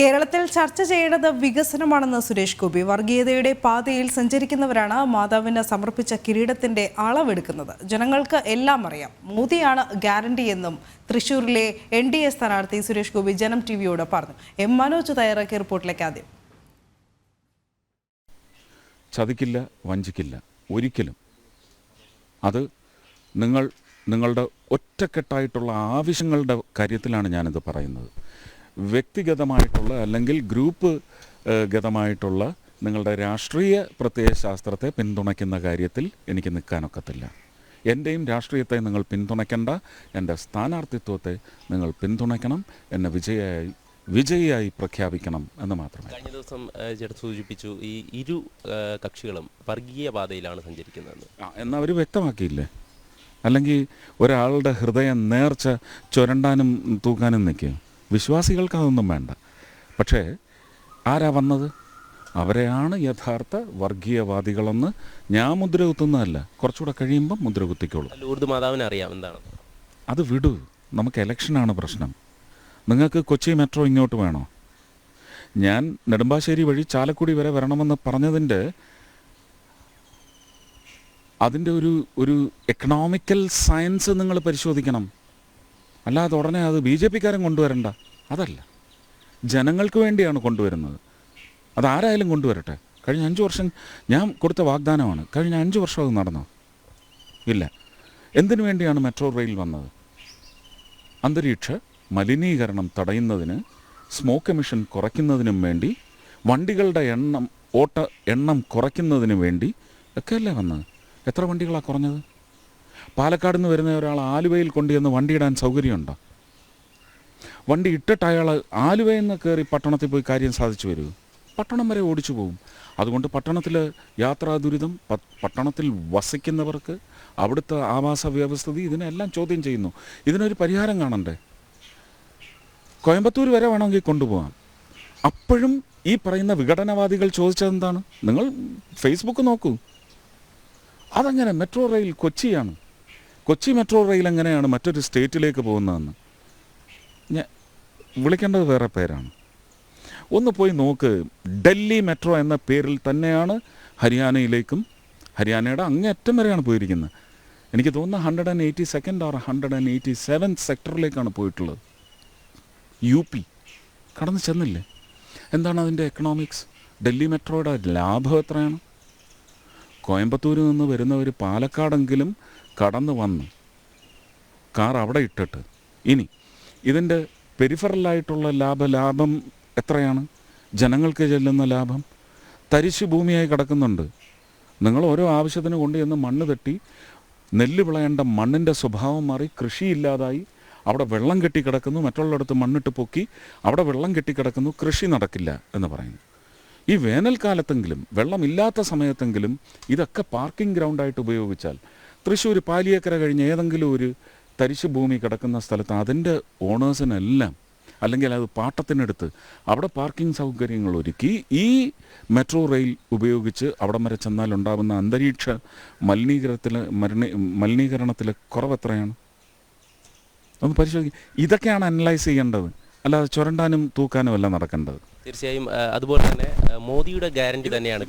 കേരളത്തിൽ ചർച്ച ചെയ്യേണ്ടത് വികസനമാണെന്ന് സുരേഷ് ഗോപി. വർഗീയതയുടെ പാതയിൽ സഞ്ചരിക്കുന്നവരാണ് മാതാവിന് സമർപ്പിച്ച കിരീടത്തിന്റെ അളവെടുക്കുന്നത്. ജനങ്ങൾക്ക് എല്ലാം അറിയാം. മോദിയാണ് ഗ്യാരണ്ടി എന്നും തൃശൂരിലെ NDA സ്ഥാനാർത്ഥി സുരേഷ് ഗോപി ജനം ടിവിയോട് പറഞ്ഞു. എം മനോജ് തയ്യാറാക്കിയ റിപ്പോർട്ടിലേക്ക് ആദ്യം. ചതിക്കില്ല, വഞ്ചിക്കില്ല, ഒരിക്കലും. അത് നിങ്ങളുടെ ഒറ്റക്കെട്ടായിട്ടുള്ള ആവശ്യങ്ങളുടെ കാര്യത്തിലാണ് ഞാനിത് പറയുന്നത്. വ്യക്തിഗതമായിട്ടുള്ള അല്ലെങ്കിൽ ഗ്രൂപ്പ് ഗതമായിട്ടുള്ള നിങ്ങളുടെ രാഷ്ട്രീയ പ്രത്യയശാസ്ത്രത്തെ പിന്തുണയ്ക്കുന്ന കാര്യത്തിൽ എനിക്ക് നിൽക്കാനൊക്കത്തില്ല. എൻ്റെയും രാഷ്ട്രീയത്തെ നിങ്ങൾ പിന്തുണയ്ക്കേണ്ട, എൻ്റെ സ്ഥാനാർത്ഥിത്വത്തെ നിങ്ങൾ പിന്തുണയ്ക്കണം, എന്നെ വിജയിയായി പ്രഖ്യാപിക്കണം എന്ന് മാത്രമേ. കഴിഞ്ഞ ദിവസം ചേട്ടൻ സൂചിപ്പിച്ചു ഈ ഇരു കക്ഷികളും വർഗീയ പാതയിലാണ് സഞ്ചരിക്കുന്നത് എന്ന് അവർ വ്യക്തമാക്കിയില്ലേ? അല്ലെങ്കിൽ ഒരാളുടെ ഹൃദയം നേർച്ച ചുരണ്ടാനും തൂക്കാനും നിൽക്കുക. വിശ്വാസികൾക്ക് അതൊന്നും വേണ്ട. പക്ഷേ ആരാ വന്നത്? അവരെയാണ് യഥാർത്ഥ വർഗീയവാദികളെന്ന് ഞാൻ മുദ്ര കുത്തുന്നതല്ല. കുറച്ചുകൂടെ കഴിയുമ്പം മുദ്ര കുത്തിക്കോളൂ. ലൂർദ് മാതാവിനെ അറിയാം എന്താണ്. അത് വിടൂ. നമുക്ക് ഇലക്ഷനാണ് പ്രശ്നം. നിങ്ങൾക്ക് കൊച്ചി മെട്രോ ഇങ്ങോട്ട് വേണോ? ഞാൻ നെടുമ്പാശ്ശേരി വഴി ചാലക്കുടി വരെ വരണമെന്ന് പറഞ്ഞതിൻ്റെ അതിൻ്റെ ഒരു എക്കണോമിക്കൽ സയൻസ് നിങ്ങൾ പരിശോധിക്കണം. അല്ലാതെ ഉടനെ അത് BJP-കാരൻ കൊണ്ടുവരണ്ട. അതല്ല, ജനങ്ങൾക്ക് വേണ്ടിയാണ് കൊണ്ടുവരുന്നത്. അതാരായാലും കൊണ്ടുവരട്ടെ. കഴിഞ്ഞ 5 വർഷം ഞാൻ കൊടുത്ത വാഗ്ദാനമാണ്. കഴിഞ്ഞ 5 വർഷം അത് നടന്നോ? ഇല്ല. എന്തിനു വേണ്ടിയാണ് മെട്രോ റെയിൽ വന്നത്? അന്തരീക്ഷ മലിനീകരണം തടയുന്നതിന്, സ്മോക്ക് എമിഷൻ കുറയ്ക്കുന്നതിനും വേണ്ടി, വണ്ടികളുടെ എണ്ണം കുറയ്ക്കുന്നതിന് വേണ്ടി ഒക്കെയല്ലേ വന്നത്. എത്ര വണ്ടികളാണ് കുറഞ്ഞത്? പാലക്കാട് നിന്ന് വരുന്ന ഒരാൾ ആലുവയിൽ കൊണ്ടുവന്ന് വണ്ടി ഇടാൻ സൗകര്യമുണ്ടോ? വണ്ടി ഇട്ടിട്ട് അയാൾ ആലുവയിൽ നിന്ന് കയറി പട്ടണത്തിൽ പോയി കാര്യം സാധിച്ചു വരൂ? പട്ടണം വരെ ഓടിച്ചു പോകും. അതുകൊണ്ട് പട്ടണത്തിൽ യാത്രാ ദുരിതം, പട്ടണത്തിൽ വസിക്കുന്നവർക്ക് അവിടുത്തെ ആവാസ വ്യവസ്ഥിതി, ഇതിനെല്ലാം ചോദ്യം ചെയ്യുന്നു. ഇതിനൊരു പരിഹാരം കാണണ്ടേ? കോയമ്പത്തൂർ വരെ വേണമെങ്കിൽ കൊണ്ടുപോകാം. അപ്പോഴും ഈ പറയുന്ന വിഘടനവാദികൾ ചോദിച്ചതെന്താണ്? നിങ്ങൾ ഫേസ്ബുക്ക് നോക്കൂ. അതങ്ങനെ മെട്രോ റെയിൽ കൊച്ചിയാണ്. കൊച്ചി മെട്രോ റെയിൽ എങ്ങനെയാണ് മറ്റൊരു സ്റ്റേറ്റിലേക്ക് പോകുന്നതെന്ന് ഞാൻ വിളിക്കേണ്ടത് വേറെ പേരാണ്. ഒന്ന് പോയി നോക്ക്. ഡൽഹി മെട്രോ എന്ന പേരിൽ തന്നെയാണ് ഹരിയാനയിലേക്കും, ഹരിയാനയുടെ അങ്ങേയറ്റം വരെയാണ് പോയിരിക്കുന്നത്. എനിക്ക് തോന്നുന്നു 182nd or 187th സെക്ടറിലേക്കാണ് പോയിട്ടുള്ളത്. UP കടന്നു ചെന്നില്ലേ? എന്താണ് അതിൻ്റെ എക്കണോമിക്സ്? ഡൽഹി മെട്രോയുടെ ലാഭം എത്രയാണ്? കോയമ്പത്തൂരിൽ നിന്ന് വരുന്നവർ പാലക്കാടെങ്കിലും കടന്നു വന്ന് കാർ അവിടെ ഇട്ടിട്ട്, ഇനി ഇതിൻ്റെ പെരിഫറലായിട്ടുള്ള ലാഭം എത്രയാണ്? ജനങ്ങൾക്ക് ചെല്ലുന്ന ലാഭം തരിശു ഭൂമിയായി കിടക്കുന്നുണ്ട്. നിങ്ങൾ ഓരോ ആവശ്യത്തിന് കൊണ്ട് ചെന്ന് മണ്ണ് തട്ടി, നെല്ല് വിളയേണ്ട മണ്ണിൻ്റെ സ്വഭാവം മാറി, കൃഷിയില്ലാതായി, അവിടെ വെള്ളം കെട്ടിക്കിടക്കുന്നു. മറ്റുള്ളിടത്ത് മണ്ണിട്ട് പൊക്കി അവിടെ വെള്ളം കെട്ടിക്കിടക്കുന്നു. കൃഷി നടക്കില്ല എന്ന് പറയുന്നു. ഈ വേനൽക്കാലത്തെങ്കിലും, വെള്ളമില്ലാത്ത സമയത്തെങ്കിലും ഇതൊക്കെ പാർക്കിംഗ് ഗ്രൗണ്ടായിട്ട് ഉപയോഗിച്ചാൽ, തൃശ്ശൂർ പാലിയേക്കര കഴിഞ്ഞ് ഏതെങ്കിലും ഒരു തരിശു ഭൂമി കിടക്കുന്ന സ്ഥലത്ത് അതിൻ്റെ ഓണേഴ്സിനെല്ലാം, അല്ലെങ്കിൽ അത് പാട്ടത്തിനെടുത്ത് അവിടെ പാർക്കിംഗ് സൗകര്യങ്ങൾ ഒരുക്കി ഈ മെട്രോ റെയിൽ ഉപയോഗിച്ച് അവിടം വരെ ചെന്നാൽ ഉണ്ടാകുന്ന അന്തരീക്ഷ മലിനീകരണത്തിലെ കുറവ് എത്രയാണ്? ഒന്ന് പരിശോധിക്കുക. ഇതൊക്കെയാണ് അനലൈസ് ചെയ്യേണ്ടത്, അല്ലാതെ ചുരണ്ടാനും തൂക്കാനും അല്ല നടക്കേണ്ടത്. തീർച്ചയായും. അതുപോലെ തന്നെ മോദിയുടെ ഗ്യാരണ്ടി തന്നെയാണ്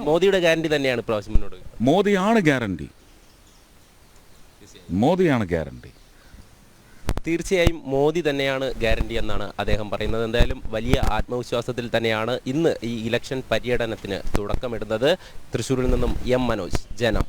മോദിയുടെ ഗ്യാരണ്ടി തന്നെയാണ് പ്രാവശ്യം മുന്നോട്ട്. മോദിയാണ് ഗ്യാരണ്ടി. തീർച്ചയായും മോദി തന്നെയാണ് ഗ്യാരണ്ടി എന്നാണ് അദ്ദേഹം പറയുന്നത്. എന്തായാലും വലിയ ആത്മവിശ്വാസത്തിൽ തന്നെയാണ് ഇന്ന് ഈ ഇലക്ഷൻ പര്യടനത്തിന് തുടക്കമിടുന്നത്. തൃശ്ശൂരിൽ നിന്നും M മനോജ്, ജനം.